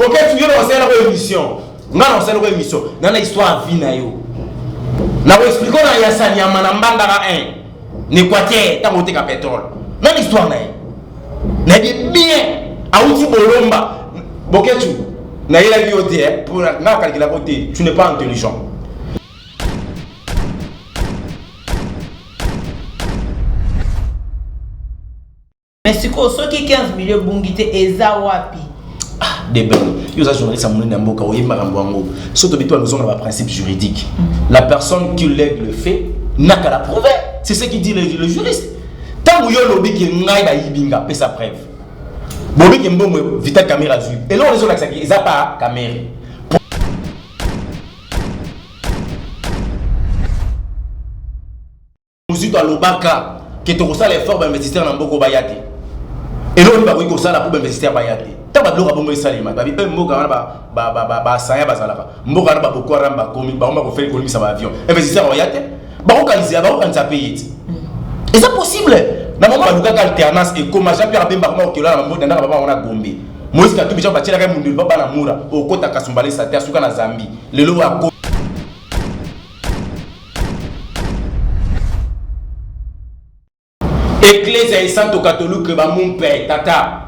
OK, tu viens lancer une émission. On a lancé une émission. Dans l'histoire vie na yo. Na vous expliquer na Yassani Amana Mbandara 1. N'Équateur, tant monté ka pétrole. Dans l'histoire na. Na bien a outil bolomba. OK tu. Na yela bioté pour na calculer côté, tu n'es pas intelligent. Mais si ceux qui 15 millions bungité eza wapi? Des ben, il y a des journalistes à mon namboka ou yemaramboango. Surtout toi nous avons un principe juridique. La personne qui lègue le fait n'a qu'à la prouver. C'est ce qui dit le juriste. Tant que vous lobby qui ngai da yibinga peut sa preuve. Bobi qui mbongo vita caméra zu. Et là on les a ils a pas caméra. Nous à l'obaka qui te reçoit l'effort d'investisseur dans Boko Bayate. Et là on va oui ça la pour investir Bayate. Taba bloka bombe salima babi mboka wana ba sanya bazalaka mboka na ba boko ramba komi ba on va faire économie ça va avion investisseur Bayate ba okaliser ba okanisa payer. Et c'est possible. Na moment ba luka alternance et comme Jean-Pierre Bemba ko okela na mboka ndaka ba wana Gombe. Moïse Katumbi jean batira ka mundu ba na mura okota kasumbale sa terre suka na Zambie. Lelo wa Église et Santo catholique ba mon père tata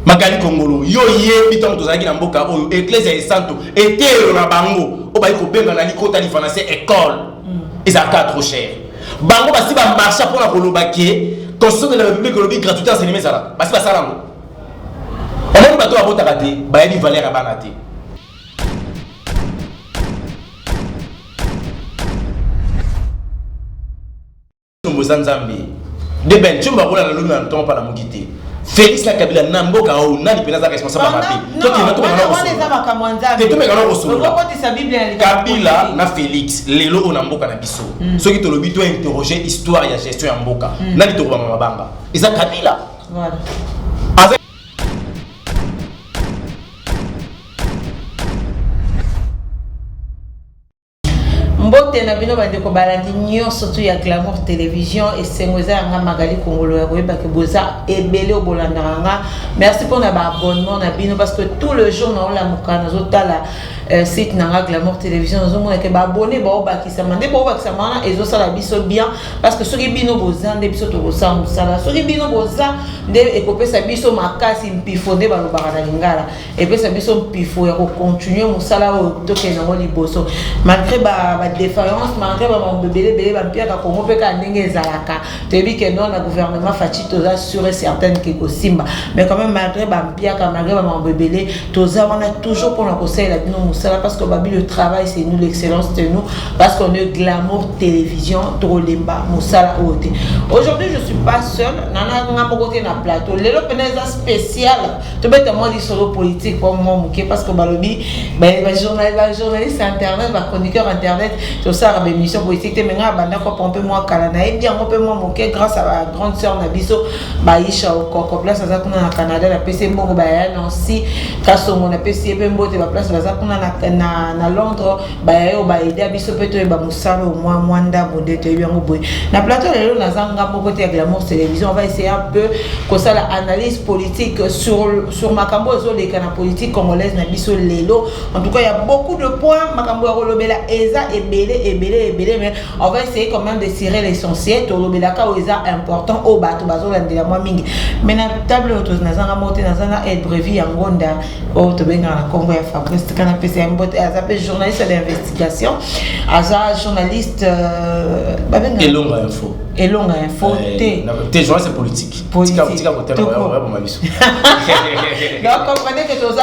Magali Kongolo yo ye biton to zaki na mboka oyo Église et Santo était na bango o ba ko benga na likota li financer école ils a trop cher bango ba si ba marché pour la kolobaki constitution de la République lobby gratuité enseignement ça ba si ba salango on ba to abota kate ba yebi valeur ya bana te Mozambique de ben tu m'as roulé la lune dans le temps par la mokité Félix la Kabila namboka o nani pena za responsable papi toi qui na to Kabila na Félix lelo o namboka na biso ceux qui te lobi to interroger histoire ya gestion ya mboka nani to ba mabanga isa Kabila voilà mbote na bino bande ko balandi nyonso surtout ya Glamour Télévision et sengoza nga Magali Kongolo ya koyeba ke boza ebele obolanda nga merci pour na ba abonnement na bino parce que tout le jour na la mukana zotala site na Glamour Télévision nous mona ke ba abonné ba obakisa mande ba obakisa mana ezo sala biso bien parce que soki bino bozande biso to bosam sala soki bino boza nde ekopesa biso makasi mpifo nde balobaka na lingala epesa biso mpifo ya ko continuer musala o tokena ngo liboso malgré ba défaillance malgré ba mbebele bele ba mpia ka Congo pe ka ndenge ezalaka tebi ke non na gouvernement fachi toza sûr et certain que kosimba mais quand même malgré ba mpia ka malgré ba mbebele toza on a toujours pour la conseil la bino musala parce que babi le travail c'est nous l'excellence c'est nous parce qu'on est Glamour Télévision trolemba musala ote aujourd'hui je suis pas seul nana nga mokote na plateau lelo peneza spécial to beta moi di solo politique pour moi muké parce que balobi ba journaliste internet ba chroniqueur internet tout ça la émission politique te menga banda ko pomper moi kala na et bien on peut moi moquer grâce à la grande sœur Nabiso Baisha au Koko place za kuna na Canada la PC mbongo ba ya Nancy kaso mon PC pe mbote ba place za kuna na Londres ba ya o ba aider biso peto e ba musalo au moins mwanda bonde te yango boy na plateau lelo na zanga moko te Glamour Télévision on va essayer un peu que ça la analyse politique sur makambo zo les kana politique congolaise na biso lelo en tout cas il y a beaucoup de points makambo ya kolobela eza ebele mais on va essayer quand même de tirer l'essentiel to lobelaka o eza important o bato bazo landela moi mingi mais na table auto na zanga moté na zanga et brevi ya ngonda o to benga na Congo ya Fabrice kana pesa mbote azape journaliste d'investigation aza journaliste babenga Elonga info t'es journaliste politique politique à côté là on va mabiso donc comprenez que tous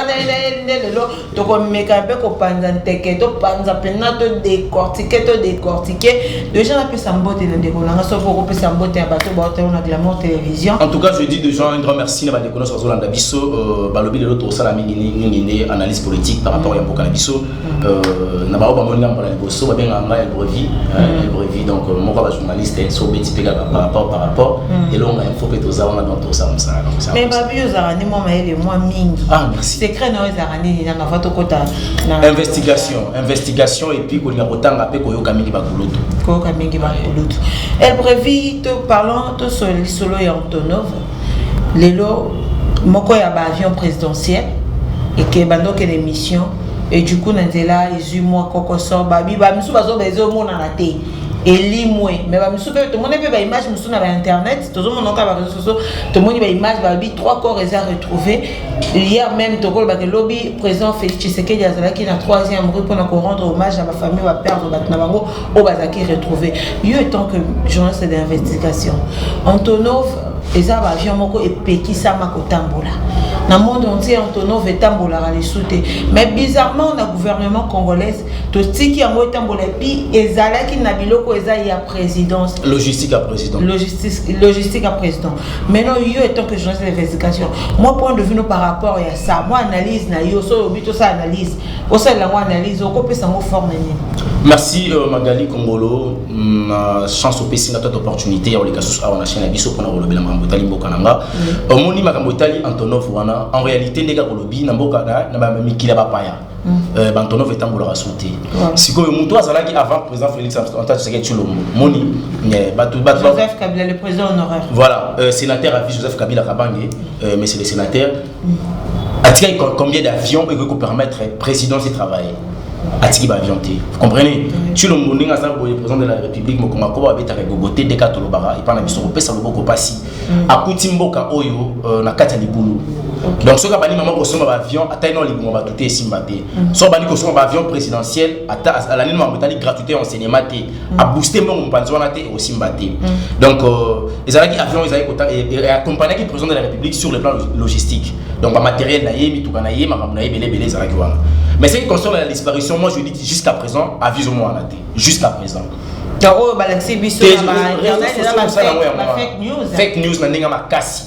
les lelo to ko meka pe ko panza nteke to panza pena to décortiquer déjà la pesa mbote na ndeko na so ko pesa mbote ya bato ba hotel na Glamour Télévision en tout cas je dis de gens un grand merci na ba dékono sur Zolanda biso balobi lelo to sala mingi analyse politique par rapport à Mboka na biso na ba moni ngamba na biso ba benga nga el brevi donc mon ba journaliste so beti pega par rapport et longa info pe to za on a dans tout ça mais babi yo za ni moi maele moi mingi ah merci secret na za ni na vato kota na investigation et puis ko linga kotanga pe ko yoka mingi ba kulutu el brevi te parlons de solo et Antonov lelo moko ya ba avion présidentiel et que bando que l'émission et du coup Nandela ils eu moi koko so babi ba misu bazo bezo mo na té elimwe mais ba misu pe to mona pe ba image misu na ba internet to zo mona ka ba réseaux sociaux to moni ba image ba bi 3 corps les a retrouvés hier même to ko ba que lobby président Félix Tshisekedi azala qui na 3e rue pour rendre hommage à ma famille va perdre ba na bango o bazaki retrouvé yo étant que journaliste d'investigation Antonov eza ba avion moko epekisa makotambola na monde entier Antonov etambola les souté mais bizarrement na gouvernement congolaise to tiki yango etambola puis ezalaki na biloko eza ya présidence logistique à président maintenant yo étant que journaliste d'investigation moi point de vue par rapport à ça moi analyse na yo so bito ça analyse au ça la moi analyse au kopesa mo forme nini. Merci Magali Kongolo, chance au PC na toute opportunité ya oleka sous na chaîne biso pona kolobela mambotali mboka nanga. Omoni makambotali Antonov wana en réalité ndeka kolobi na mboka na ba mikila ba paya. Antonov etambola sauté. Sikoyo muto azalaki avant président Félix Antoine Tshisekedi Tshilombo. Moni Joseph Kabila le président honoraire. Voilà, sénateur à vie Joseph Kabila Kabange, mais c'est le sénateur. A-t-il combien d'avions peut permettre président de travailler? Atiki avion te. Vous comprenez? Tu le monde nga le président de la République mo konga ko ba beta gogoté de katolobara et pana biso ko pesa loboko pasi. Akuti mboka oyo na kati libulu. Donc ce ka bani maman ko soma ba avion ata ino libungo ba tuté simbate. So bani ko soma ba avion présidentiel ata à la ligne mambotali gratuité enseignement te a booster mon mpanzo wana te au simbate. Donc ezalaki avion ezalaki kota et accompagner le président de la République sur le plan logistique. Donc ba matériel na ye mituka na ye makambo na ye belé ezalaki wana. Mais ce qui concerne la disparition, moi je dis jusqu'à présent, avise-moi en athée. Jusqu'à présent. Fake news. Fake news, n'a pas cassé.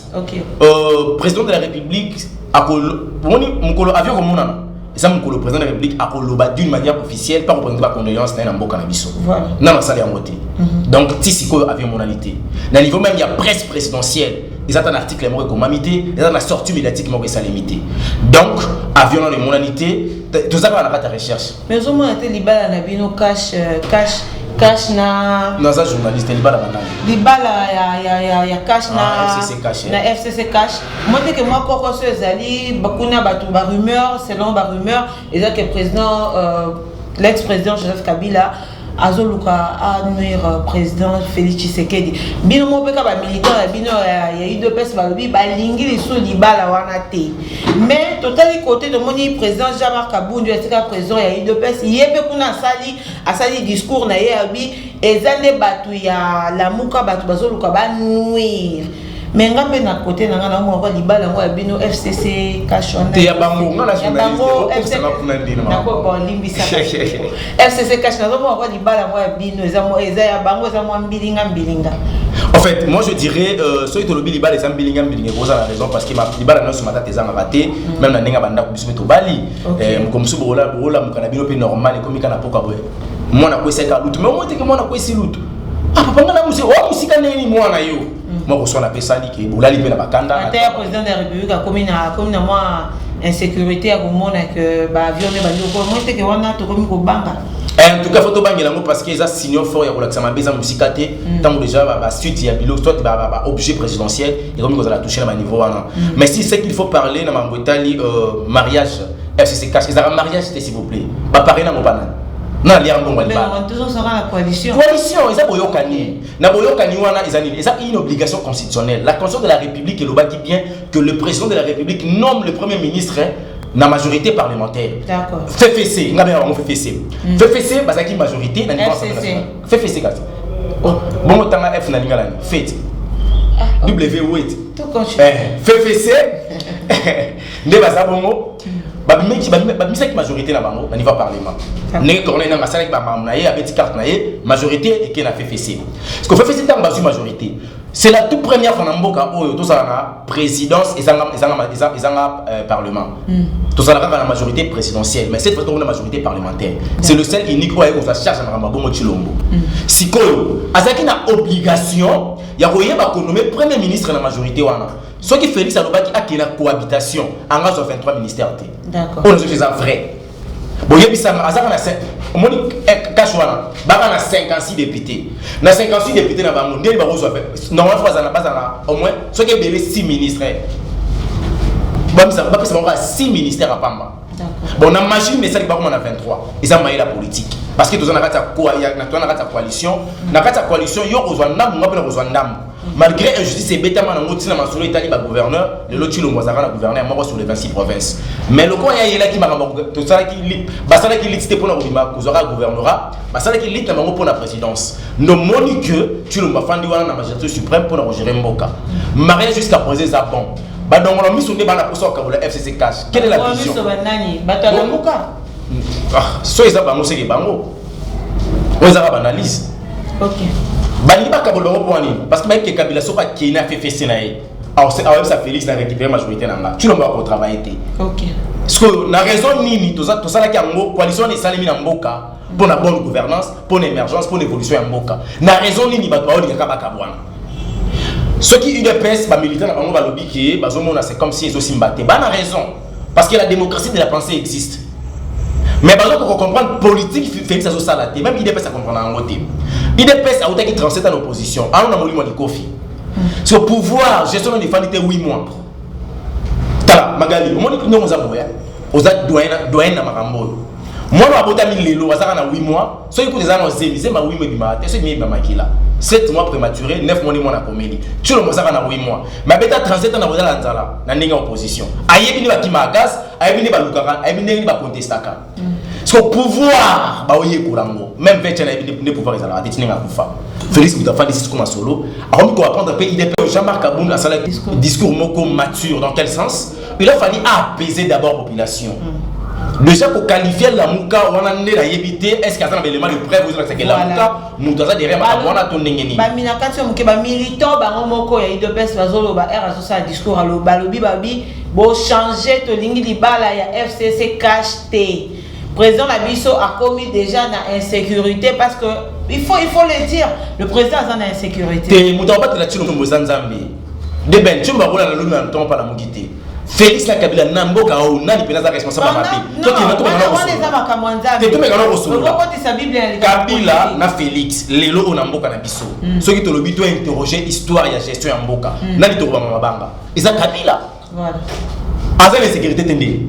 Président de la République, avion comme on a. Le président de la République a d'une manière officielle, pas représenter la condoléance dans le cannabis. Non, ça a voté. Donc, si avion monalité. Dans le niveau même, il y a presse présidentielle. Ils ont un article comme amité, ils ont une sortie médiatique qui est limité. Donc, avion dans les monalités, tout ça va pas ta recherche. Mais au moins, il y a cash na. Non, ça journaliste, il y a cash na FCC cash. Moi, je que moi, quand je suis allé, bakuna ba rumeur, selon ba rumeur, et que le président, l'ex-président Joseph Kabila. Azoluka a nuire président Félix Tshisekedi. Bino mo peka ba militant bino ya eu deux personnes balobi ba lingi li so libala wana te. Mais totali côté de moni président Jean-Marc Kabundu est président ya eu deux personnes yebe kuna asali discours na ye abi ezane batu ya lamuka batu bazoluka ba nuire. Mais ngambe na côté na ngana mo ba libala ngo bino FCC kashona. Te ya bango ngana FCC na ko ba limbisa. FCC kashona mo ba libala ngo bino eza ya bango eza mo mbilinga. En fait, moi je dirais ceux qui lobby libala eza mbilinga vous avez raison parce que ma libala non ce matin tes nga raté même na ndenga banda ko biso to bali comme so bola mukana bino pe normal comme kana poka boye. Moi na ko seka lutu mais moi te que moi na ko esi lutu. Ah papa ngana musi o musika neni mwana yo. Moi je suis la personne qui boula libé la bakanda. Le président de la République a commis na moi insécurité à comment que ba avion ne ba ndoko moi te que wana to komi ko banga. En tout cas photo bangela ngo parce que ça signaux fort ya kolakisa mabeza musika te tant déjà ba suite ya bilo soit ba objet présidentiel et comme vous allez toucher à niveau wana. Mais si c'est qu'il faut parler na mambotali mariage FCC cash ça mariage s'il vous plaît. Ba parler na mobana. Non, il y a un bon mais on toujours sera la coalition. Coalition, ils ont boyokani. Na boyokani wana ils ont une obligation constitutionnelle. La Constitution de la République et le bas dit bien que le président de la République nomme le premier ministre na majorité parlementaire. D'accord. FFC, ngabe on FFC. FFC bazaki majorité na niveau national. FFC kasi. Bon tanga F na lingala ni. Fait. W8. Tout continue. FFC. Ne bazabongo. Babimisa majorité na bango na niveau parlement. Né tourner na masala ki ba mamnaye avec carte na ye majorité et qui na FFC. Ce que FFC tant basu majorité. C'est la toute première fois na mboka oyo to ça na présidence et zanga parlement. To ça na majorité présidentielle mais cette fois on a majorité parlementaire. C'est le seul unique oyo on sa charge na Bongo Tshilombo. Sikoyo azaki na obligation ya koyeba ko nommer premier ministre na majorité wana. Ce qui Félix Alobaki a qui la cohabitation en 23 ministères. D'accord. On est vrai. Bon, il y a un 5. On dit Kachouana, il y a 56 députés. Dans 56 députés, normalement, il y a au moins ceux qui ont 6 ministres. bamisa bapesa bango 6 ministères à pamba. Bon na machine mais ça qui va comme on a 23 ils ont maillé la politique parce que tous on a la coalition na kata coalition yo ozwa ndam ngapela kozwa ndam malgré injustice betama na ngoti na masolo itali ba gouverneur le lotilo mwazaka na gouverneur moko sur les 26 provinces mais le quoi ya qui makamba to sala ki lit basala ki lit c'était pour na bima kozora gouvernorat basala ki lit na bango pour la présidence no moni que tu le mafandi wana na majorité suprême pour na gérer mboka mariage jusqu'à présent ça bon donc on a mis sur le débat pour la FCC cash. Quelle est la vision? So ils bango c'est bango. On a analyse. OK. Bani ba kabolo bango pour ani parce que même que Kabila so pas qui n'a fait fester na e. Alors c'est ça Félix n'a récupéré majorité na. Tu l'as pas travailler. OK. Parce que la raison nini tout ça la kango coalition ni salimi na mboka pour la bonne gouvernance, pour l'émergence, pour l'évolution ya mboka. Na raison nini ba to oli ka ba kabwana. Ceux qui UDPS, les militants, c'est comme si ils aussi mbatté. Bah, on a raison. Parce que la démocratie de la pensée existe. Mais par exemple, pour comprendre politique, Félix a salaté. Même UDPS a compris en côté. UDPS a été 37 ans en opposition. Ah, on a voulu de Kofi. Sur pouvoir, gestion des femmes était 8 mois. Tala, Magali, on dit que nous avons doyen na makambo. Moi, je vais vous dire que je vais 8 mois. Ceux qui ont des années, c'est 8 mois. C'est 8 mois. 7 mois prématurés, 9 mois de comédie. Tu le sais dans 8 mois. Mais bêta 37 ans dans la opposition. Aïe, il qui m'a gaz, aïe, il va Lukara, aïe, il va contester. Parce que pouvoir, même 20 ans, il pouvoir les avoir. Félix Boutafa décide comme un solo. Alors, on va prendre un pays de Jean-Marc Aboum, la salle discours moko mature. Dans quel sens? Il a fallu apaiser d'abord la population. Déjà pour qualifier la mouka, on a évité, est-ce qu'il y a un élément de preuve vous que la mouka, nous avons des règles, on a ton nengeni. Baminakati ba militant ba ngomoko ya idopes bazolo ba R asosa discours à balobi babi bo changer to lingi libala ya FCC cash T. Président Labisso a commis déjà na insécurité parce que il faut le dire, le président a une insécurité. Te mouta ba la tino mbozanzambi. De ben tu mbarola na lumi en temps pas la mugité. Félix na Kabila namboka o nani pena responsable à papier. Toi qui n'as pas Kabila na Félix lelo o namboka na biso. Ceux qui te le bito interroger histoire et gestion en mboka. Nani to ba mabanga. Isa Kabila. Voilà. Avec la sécurité tendé.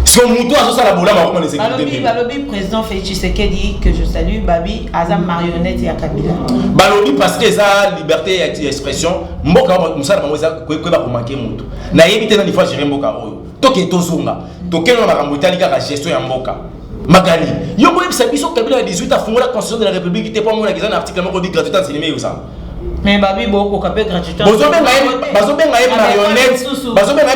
Si on mouton à ça la bola ma les sécurité. Balobi président Félix Tshisekedi que je salue Babi Azam marionnette ya Kabila. Balobi parce que ça liberté d'expression mboka musala bango za ko ba ko manquer mutu. Na yebite na ni fois gérer mboka oyo. Toke tozunga. Toke na makambo italika ka gestion ya mboka. Magali. Yo mo yebisa biso Kabila 18 a fondé la constitution de la République était pas mo na kizana article moko bi gratuité en cinéma yo ça. Mais Babi Boko capé gratuitement. Bazo benga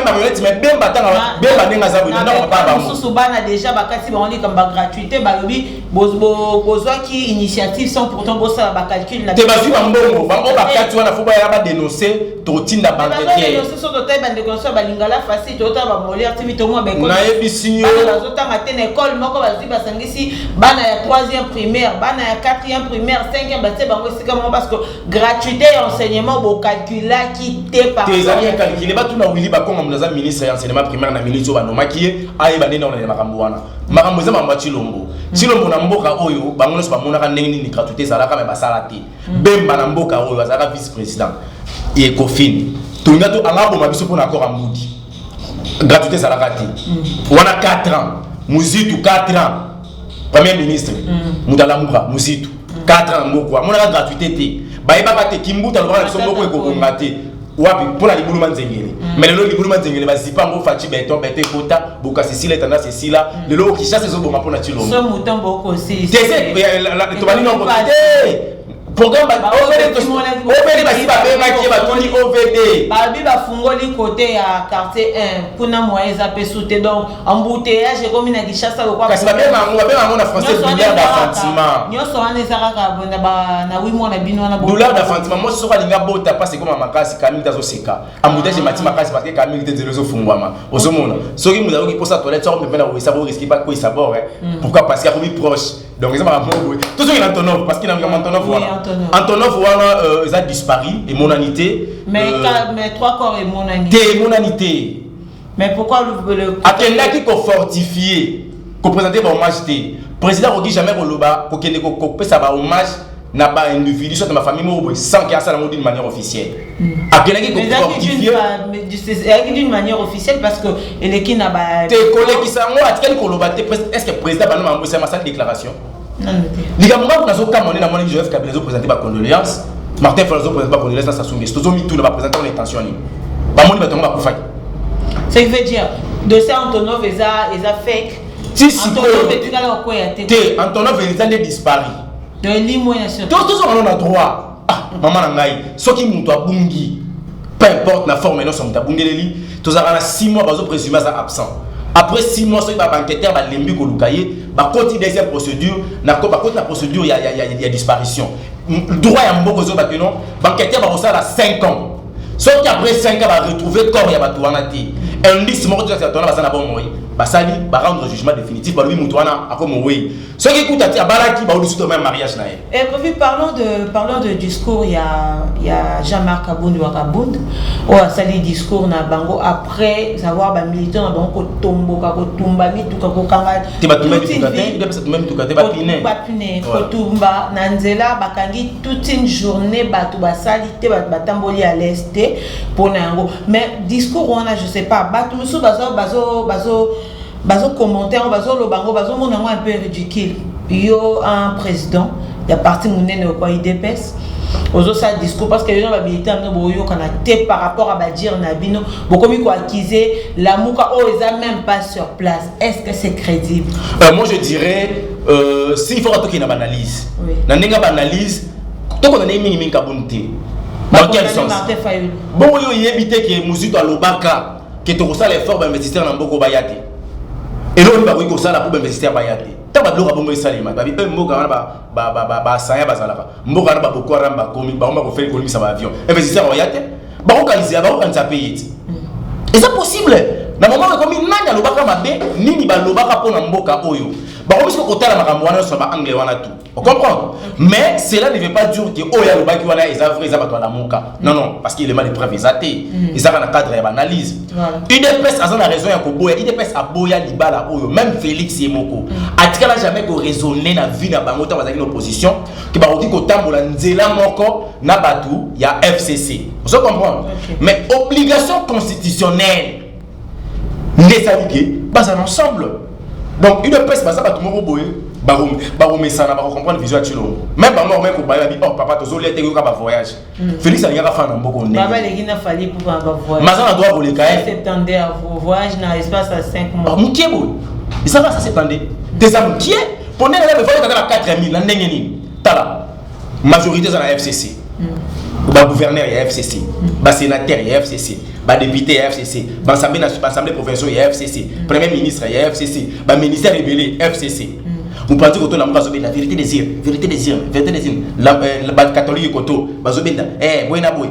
marionnette mais bemba tanga bemba nenga za bolinga na papa ba. Susu bana déjà bakati ba on dit comme gratuité balobi bozwa ki initiative sans pourtant bossa ba calcul la. Te bazu ba mbongo bango bakati wana faut ba ya ba dénoncer to tinda banque qui. Dénoncer so to taille bande conseil ba lingala facile to ta ba molir activité mo ba ko. Na yebisinyo. Bana zota matin école moko bazi ba sangisi bana ya 3e primaire, bana ya 4e primaire, 5e ba te bango sika mo parce que gratuité enseignement bo calcula qui te par tes amis calculer ba tuna wili ba comme mnaza ministre ya enseignement primaire na ministre ba nomaki ayi ba nena na makambo wana makambo za mamba chilombo chilombo na mboka oyo bango no ba mona ka ndenge ni gratuité zalaka me basala te bemba na mboka oyo azaka vice président et Kofin tunga to alabo mabiso pona encore amudi gratuité zalaka te wana 4 ans muzitu 4 ans premier ministre mudala muka muzitu 4 ans moko mona ka gratuité te baïba te kimbuta lobana biso moko ekokonga te wapi pona libuluma nzengeli mais lelo libuluma nzengeli bazipa ngo fachi beton bete kota boka Cécile tanda Cécile lelo ki chasse zo bonga pona chilombo so mutan boko si tese to bani non programme OVD basi ba bema ki ba toni OVD babi ba fungoli côté ya quartier 1 kuna moyeza pesute donc embouteillage comme na kishasa lokwa kasi ba bema na français douleur d'affantissement nyoso ane saraka bona ba na 8 mois na bino na douleur d'affantissement moi soka linga bota parce que comme makasi Camille tazo seka embouteillage mati makasi parce que Camille te zelo zo fungwama ozomona soki muza ki posa toilette so me na ko isa bo risque pas ko isa bo pourquoi parce qu'il y a plus proche donc ils ont tout ce qui est Antonov parce qu'il a Antonov Antonov ils a disparu et monanité mais 3 corps et monanité monanité mais pourquoi le Akenda qui ko fortifier ko présenter ba hommage té président Rogi jamais ko loba ko kende ko pesa ba hommage n'a pas individu soit dans ma famille sans qu'il y ait ça d'une manière officielle. À quel d'une manière officielle parce que les qui n'a pas tes collègues qui sont est-ce que le président va nous faire une déclaration? Non. Les gars, moi, dans ce cas, on est dans mon Joseph Kabila présenté par condoléances. Martin Fayulu présenté par condoléances dans sa soumise. Tout le monde va présenter une intention. Pas mon va pour faire. Ça veut dire dossier Antonov est fake. Si Antonov est disparu. De l'élimination. Tous on a droit. Ah, maman nangai. Ce qui monte à Bungi, peu importe la forme, non, sommes à Bungeleli. Tous à 6 mois, bazo présumé absent. Après 6 mois, ceux qui va enquêter, va lembi kolukaye, va continuer deuxième procédure. Na la procédure, il y a disparition. Le droit est un beau cause parce que non, enquêter va rester à 5 ans. Sauf qu'après 5 ans, va retrouver le corps, il y a tout en athée. Un liste mort de cette année, va bon mourir. Basali va rendre jugement définitif par lui Moutouana à comme oui. Ceux qui écoutent à Balaki va au-dessus de même mariage naé. Et puis parlons de discours, il y a Jean-Marc Abound Wakabound ou a sali discours na bango après savoir ba militant na bango tombo ka ko tumba mi tuka ko kanga. Tu vas tout même tout caté, il peut même tout caté ba piné. Ba piné ko tumba na nzela bakangi toute une journée batu basali te batamboli à l'est pour nango. Mais discours on a je sais pas batu musu bazo commentaire bazo lo bango bazo mon un peu ridicule yo un président il y a parti monene quoi IDPS ozo ça discours parce que les gens va militer no boyo kana té par rapport à badir nabino beaucoup mi ko accuser la muka oh ils a même pas sur place est-ce que c'est crédible? Moi je dirais s'il faut attaquer une analyse na nenga analyse to ko na mingi kabunti dans quel sens bon yo yebité que Muzito alobaka que tu reçois l'effort d'investisseur dans Mboko Bayate. Et là, on va voir ça pour investir Bayate. Tu vas voir comment ça salima. Babi Mboka ba saya bazalaka. Mboka ba boko ramba komi ba on va faire économie ça avion. Investisseur Bayate. Ba okaliser ba okanza payer. Et c'est possible. Na moment comme nanya lobaka mabe nini ba lobaka pona Mboka oyo. Ba on biso kotala makambo wana so ba anglais wana tout. On comprend? Mais cela ne veut pas dire que Oya Lobaki wana est vrai, ils ont la monka. Non, non, parce qu'il est mal preuves athées. Ils ont un cadre d'analyse. IDPS a raison à Koboya, IDPS a Boya Libala Oyo, même Félix Yemoko. A-t-il jamais raisonné dans la vie de Bangota dans une opposition qui va dire qu'au temps où la Nzela Moko n'a pas tout, il y a FCC. Vous comprenez? Mais obligation constitutionnelle, les amis, bas ensemble. Donc, IDPS, ça va tout le monde. Baromé ça n'a pas comprendre visuel tu l'as même pas moi même pour bailler oh papa tu zoler t'es quoi voyage Félix a pas fait un beau connaît papa les gars fallait pour un voyage mais ça doit voler quand même septembre voyage dans espace à 5 mois mon qui est beau et ça va ça septembre des amis qui est pour nous il faut que 4000 la ndengeni tala majorité dans la FCC ba gouverneur il y a FCC ba sénateur il y a FCC ba député il y a FCC ba assemblée provinciale il y a FCC premier ministre il y a FCC ba ministère rébellé FCC. Vous pensez que la vérité des yeux, vérité des yeux, vérité des yeux. La catholique koto, bazobenda, boina boy.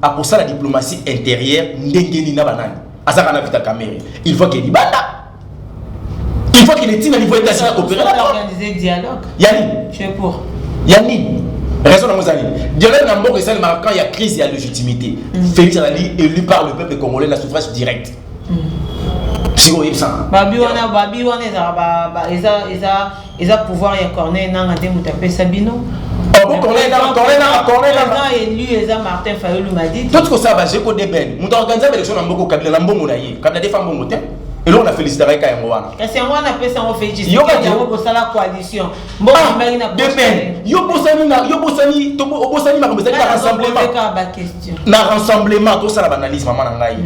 À pour ça la diplomatie intérieure, ndengeni na banane. Azaka na vita caméra. Il faut qu'il y bata. Il faut qu'il ait un niveau international coopérer. Organiser dialogue. Yani, je suis pour. Yani, raison dans Mozambique. Dialogue dans Mboko c'est quand il y a crise, il y a légitimité. Félix Alali élu par le peuple congolais la suffrage direct. Babi wana eza pouvoir ya Corneille nanga te mutape Sabino. Corneille élu eza Martin Fayulu m'a dit. Tout ce que ça va j'ai ko deben. Muta organiser élection na Mboko Kabila na mbongo na ye. Kabila défend mbongo te. Et là on a félicité Raika yango wana. Kasi yango wana pesa ngo félicité. Yo ko sala coalition. Mbongo mbali na deben. Yo bosani to obosani makambo za rassemblement. Na rassemblement to sala banalisme mama na ngai.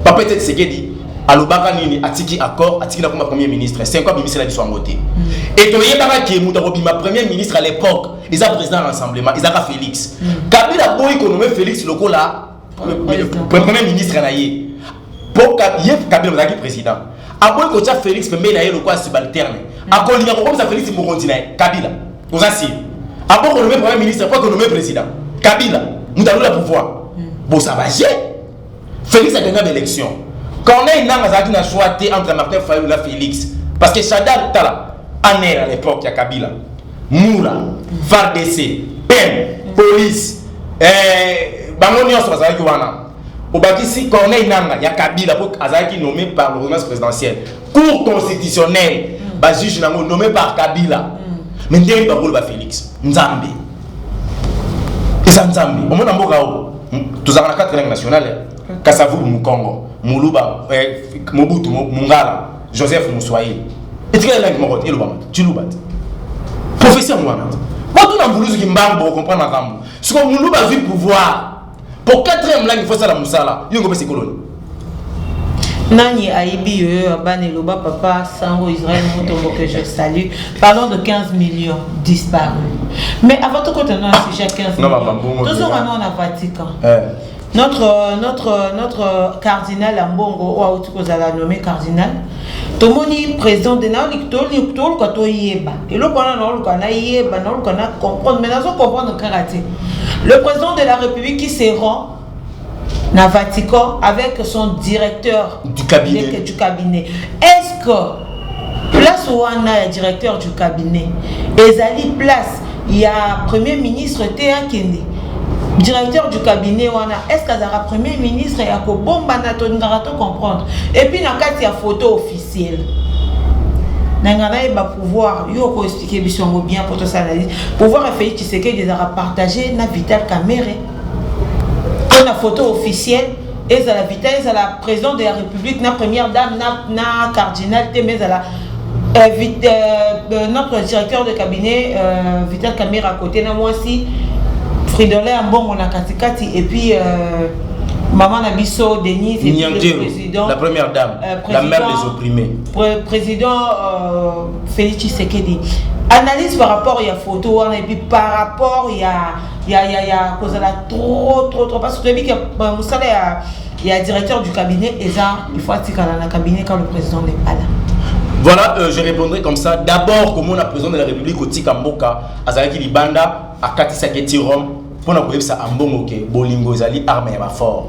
Papa peut-être c'est dit alobaka nini atiki accord atiki na comme premier ministre 5 ans ministre la biso ngoté et to yebaka ke muta robima premier ministre à l'époque ils a président rassemblement ils a Félix Kabila boy économie Félix lokola premier ministre na ye pour Kabila bazaki président aboy ko tia Félix pembe na ye lokola subalterne akolinga ko comme ça Félix mo continue Kabila ozasi abo ko nommer premier ministre pas ko nommer président Kabila muta la pouvoir bon ça va gérer Félix a gagné l'élection. Quand on a une amazaki n'a choisi entre Martin Fayulu et Félix, parce que Chadar Tala, Aner à l'époque, il y a Kabila, Moura, FARDC, PEN, police, Bangonion sur Azaki Wana. Au Bakissi, quand on a une amazaki, il y a Kabila pour Azaki nommé par l'ordonnance présidentielle. Cour constitutionnelle, juge nommé par Kabila. mais ndenge bakolo ba Félix Nzambe eza Nzambe omona mboka o tozala na 4 langues nationales Kasavubu Mukongo Muluba Mobutu Mungala Joseph Muswahili etika langue moko eloba tiluba professeur mwana bon tout na mbuluzu ki mbambo comprendre na kambo siko Muluba vu pouvoir pour 4e langue il faut ça la musala yongo pesi colonie Nani Aibi Abane Loba Papa Sango Israël Motombo que je salue. Parlons de 15 millions disparus. Mais avant tout, quand on a un sujet 15 millions, tout ce qu'on a en Vatican. Notre cardinal Ambongo, ou à la nommé cardinal, Tomoni président de l'Octol, quand on y est bas. Et le qu'on a yéba, non, qu'on a comprendre, mais nous comprendre le karaté. Le président de la République qui se rend na Vatican avec son directeur du cabinet. Est-ce que place où on a le directeur du cabinet, ezali place, il y a premier ministre Théa Kende, directeur du cabinet on a, est-ce qu'il y a premier ministre et à quoi bomba na to comprendre. Et puis na carte il y a photo officielle. Nangana va pouvoir yo ko expliquer bisongo bien pour tout ça pouvoir faire tu sais que des a partagé na Vital Kamerhe. La photo officielle et à la vitesse à la présidente de la République, la première dame, na cardinal, mais à la notre directeur de cabinet Vital Kamerhe à côté, na moi aussi Fridolin Ambon on a katikati et puis maman Nabiso Denise et puis le président, la première dame, la mère des opprimés, président Félix Tshisekedi. Analyse par rapport à la photo et puis par rapport il y a cause la trop parce que depuis que Moussala il y a directeur du cabinet et ça il faut attirer dans le cabinet quand le président n'est pas là. Voilà, je répondrai comme ça. D'abord, comme on a président de la République au Tikamboka, Azalaki Libanda, à Katisa Ketirom, pour nous dire ça en bon ok, Bolingo Zali armé va fort.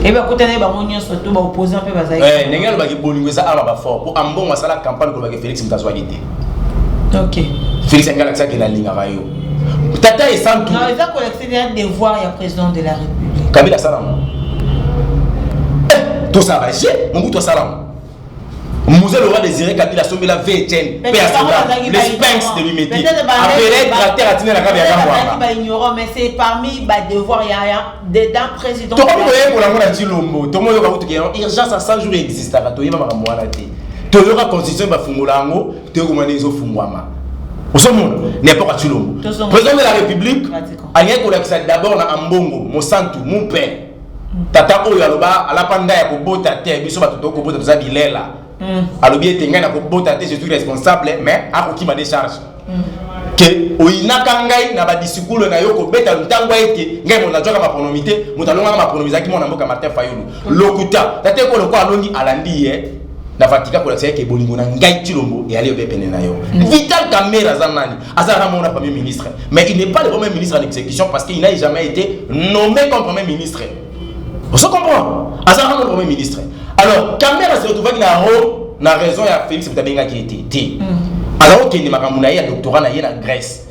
Et bien, quand on est on surtout opposant peu bazali. Nengal ba Bolingo za armé va fort. Pour en bon masala campagne ko ba Félix Mutazwalite. OK. Félix Ngalaxa qui la ligne rayo. Tata et sans tout. Non, ils ont collecté des devoirs il y a président de la République. Kabila Salam. Tout ça va chier, mon goût tout salam. Mouzel aura désiré Kabila sommer la VTN, le Sphinx de l'Humédie. Appelé tracteur à tenir la Kabila Gamboa. Mais c'est parmi les devoirs, il y a dedans président. Tout le monde est pour la monnaie de l'homme. Tout le monde est pour l'urgence à 100 jours existe. Tu y vas à moi la tête. Tu y auras constitution de Fungolango, tu y auras des eaux Fungwama. Au monde, n'importe où. Président de la République, Agnès Kolaksa d'abord na Ambongo, mon santu, mon père. Tata Oyaloba, à la panda ya kobota te, biso batuto kobota toza bilela. Alobi etenga na kobota te, je suis responsable, mais akoki ma décharge. Que oyinaka ngai na ba disciples na yo kobeta ntango ete ngai mona joka ma pronomité, mutalonga ma pronomisa ki mona mboka Martin Fayulu. Lokuta, tate ko lokwa alongi alandi ye. Na Vatican pour la série qui est bolingo na ngai Chilombo et aller au pépé na yo. Vital Kamerhe azanani, azara mon premier ministre, mais il n'est pas le premier ministre en exécution parce qu'il n'a jamais été nommé comme premier ministre. Vous comprenez? Azara mon premier ministre. Alors Kamerhe se retrouve na Rome, na raison ya Félix Mutabenga qui était. Alors qu'il n'y a pas de doctorat na Grèce.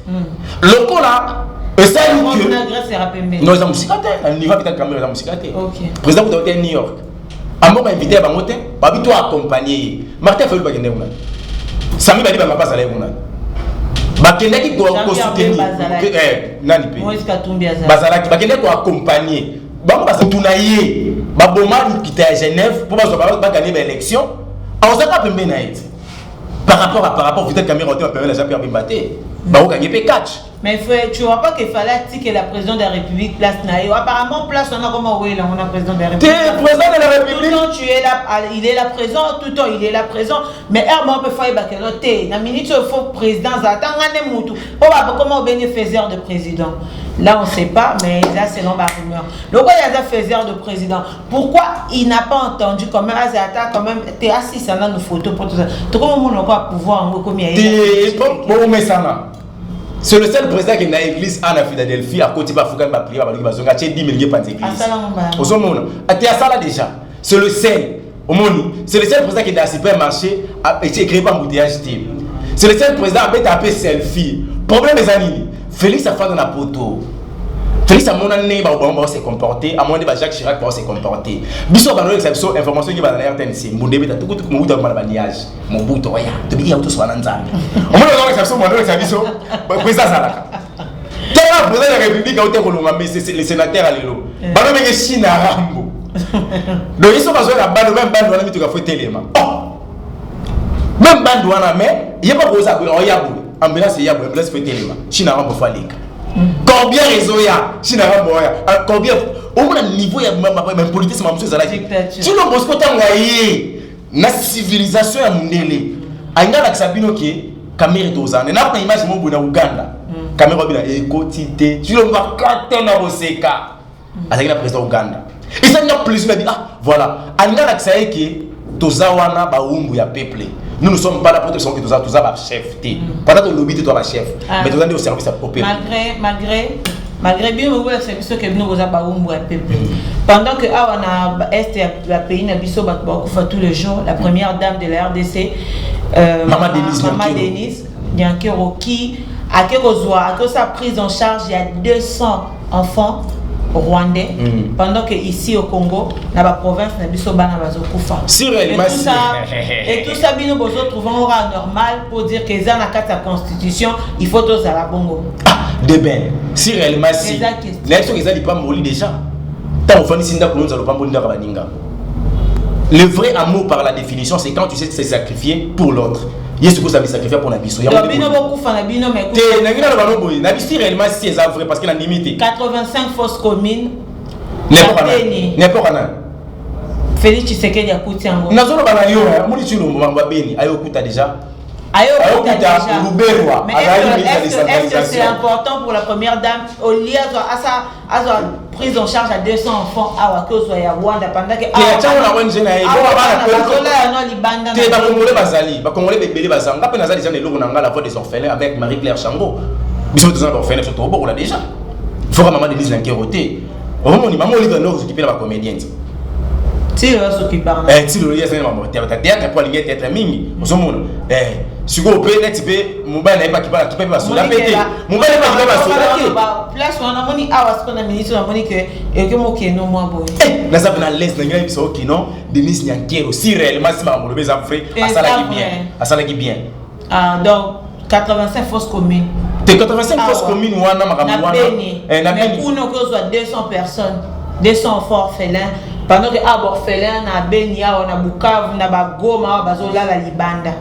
Loko là, ça dit que la Grèce est rappelée. Non, ça musikate, on y va Vital Kamerhe ça musikate. OK. Président de New York. Ambo m'a invité à Bangote, babi toi accompagner. Martin Fayulu ba kende kuna. Sami badi ba mapasa la kuna. Ba kende ki ko soutenir. Nani pe. Moïse Katumbi azala. Bazalaki ba kende ko accompagner. Bango ba tuna ye. Ba bomba qui était à Genève pour ba gagner l'élection. On s'est pembe na été. Par rapport Vital Kamerhe on peut la jamais Mbaté. Ba ko gagner P4. Mais tu vois pas qu'il fallait que la présidente de la République place naïo. Apparemment, place on a comment oui là on a président de la République. T'es président de la République. Tout le temps tu es là, il est là présent, tout le temps il est là présent. Mais on peut faire bakeloté. La minute il faut président zatangane mutu. Comment bénéficiaire de président. Là on sait pas, mais là c'est non la rumeur. Donc il y a des faiseurs de président. Pourquoi il n'a pas entendu quand même Azata quand même t'es assis ça dans nos photos pour tout ça. Tout comment on a pouvoir en comme il y a. Bon mais ça va. C'est le seul président qui est dans l'église à Philadelphie, à côté de Bafouka, il va prier, il va zonga, 10 000 par église. Au monde, tu as ça là déjà. C'est le seul. Au monde, c'est le seul président qui est dans le supermarché, a été créé par Moutillage. C'est le seul président qui a tapé selfie. Problème, mes amis, Félix a fait dans la poteau. Félix Amona ne va se comporter, à moins de Jacques Chirac va se comporter. Biso va nous exception information qui va dans la RTNC. Mon début tout tout mon bout dans maniage. Mon bout to ya. Tu dis auto soit nanzambi. On va dans exception mon exception. Président Salaka. Quel président de la République a été colomba mais c'est les sénateurs à l'élo. Ba no menge Chine Rambo. Donc ils sont pas la bande même bande on a mis tout fait téléma. Même bande on a mais il y a pas pour ça que on yabou. Ambulance yabou, ambulance fait téléma. Chine Rambo falika. Combien réseau ya Chine Rambo ya. Combien au moins niveau ya même politique ma monsieur Zalaki. Tu le bosco tangaye na civilisation ya mundele. Ainga la Sabino qui caméra tozana. Na pas image mo na Uganda. Caméra bila écotité. Tu le vois quand na Boseka. Avec la président Uganda. Et ça n'a plus dit ah voilà. Ainga la Saye qui tozawana ba umbu ya peuple. Nous ne sommes pas là pour te sentir que tous ba chef. Pendant que lobby toi ba chef. Mais tu es au service au peuple. Malgré bien le service que nous avons ba umbu ya peuple. Pendant que on a est la pays na biso ba tous les jours la première dame de la RDC Maman Denise Nyankero qui a sa prise en charge il y a 200 enfants rwandais pendant que ici au Congo na ba province na biso bana bazokufa et tout ça bino bozo trouvons aura normal pour dire que ça na carte la constitution il faut tous à la bongo de ben si réellement si l'élection qu'ils a pas moli déjà tant on sinda ko nous allons pas moli ndaka baninga le vrai amour par la définition c'est quand tu sais se sacrifier pour l'autre. Yesu ko ça me sacrifier pour na biso. Ya bino bokufa na bino mais te na ngina ba no boy na biso réellement si c'est vrai parce que la limite 85 fausses communes n'importe kana Félix Tshisekedi akuti yango nazolo bana yo muli chilombo bangwa beni ayo kuta déjà ayo kuta déjà Luberwa est-ce que c'est important pour la première dame au lieu à prise en charge à 200 enfants à Wakozo et à Rwanda pendant que ba congolais bébé bazanga pe nazali déjà le nanga la voix des orphelins avec Marie-Claire Chango biso tous orphelins surtout au là déjà faut que maman Denise Nkeroté au moment maman Olivier Nord s'occuper la comédienne si le s'occupe par si le yes maman théâtre pour aller théâtre mingi au monde Sugo pe net pe mobile na pas qui pas sur la pété mobile pas sur la place on a moni awas qu'on a ministre on a moni que et que mo ke no mo boy na ça na l'est na ngai biso ki non Denise Nyankero si réellement si ma le afri à ça qui bien donc 85 fausses communes 85 fausses communes wana makambo wana mais pour nous que soit 200 personnes 200 enfants orphelins pendant que orphelins na Beni on a Bukavu na ba Goma bazola la libanda.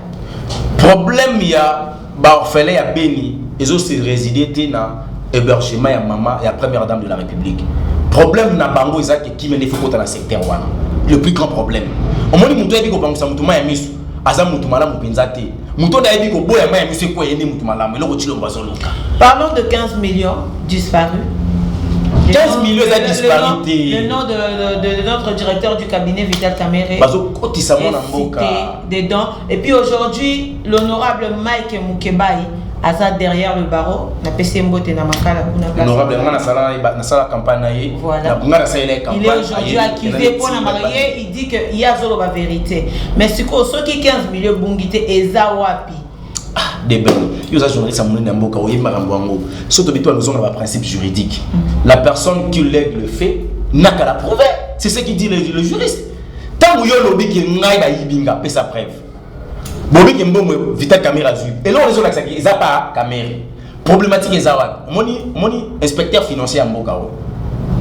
Problème ya ba orphelin ya Beni ils ont résidé na hébergement ya maman ya première dame de la République. Problème na bango ezaki qui mène faut dans le secteur wana. Le plus grand problème. Au moins mutu ebi ko bangisa mutu ma ya misu aza mutu malamu pinza te. Mutu da ebi ko boya ma ya misu ko yende mutu malamu eloko chilombo bazoluka. Parlons de 15 millions disparus. 15 millions de disparité. Le nom de notre directeur du cabinet, Vital Kamere, est dedans. Et puis aujourd'hui, l'honorable Mike Mukebai, Azad derrière le barreau, na PCMBO te na makala kuna place. L'honorable na sala campagne. Voilà. Il est aujourd'hui accusé pour la mariée, il dit qu'il y a zéro la vérité. Mais ce qui 15 millions bungite eza wapi. Des ben, il y a journaliste à mon namboka ou maramboango. Surtout toi nous avons un principe juridique. La personne qui lègue le fait n'a qu'à la prouver. C'est ce qui dit le juriste. Tant que yo lobby qui ngai ba yibinga pe sa preuve. Bobi qui mbongo Vital Kamere azui. Et là on les a ils a pas Kamere. Problématique ezawa. Moni inspecteur financier à mboka o.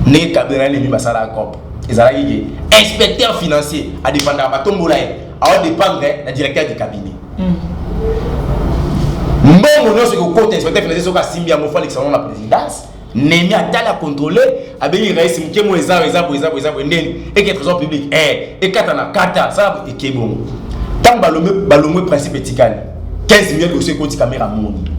Ne Kamere les mi basala cop. Ezala yé. Inspecteur financier a dépendre ba tombola a dépendre la directeur du cabinet. Mbongo non c'est que côté inspecteur financier soka simbi a mofa l'examen la présidence nemi atala contrôler abeli rais mkemo ezabo ndeni et que trésor public et katana kata ça et kebon tant balomwe principe éthical 15 millions de dossiers contre caméra monde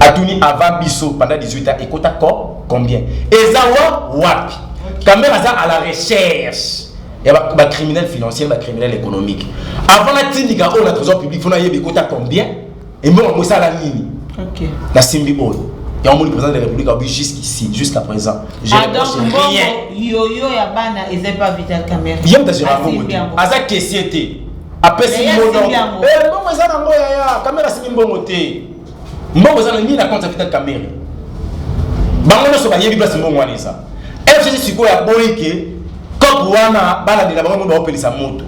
atuni avant biso pendant 18 ans et kota ko combien ezawa wapi caméra ça à la recherche et ba criminel financier ba criminel économique avant la tindika on a trésor public fona yebi kota combien et moi on ça la nini OK la simbi boy et on le président de la République a vu jusqu'ici jusqu'à présent j'ai rien yo ya bana ezé pas Vital Kamere yem ta gérant bongo aza kessiete après simbi bongo bongo ça na ngoya ya caméra simbi bongo te mbongo ça na ni na compte Vital Kamere bango no so ba yebi place mbongo wana ça FCC siko ya boyike comme wana bala de la bango ba opelisa moto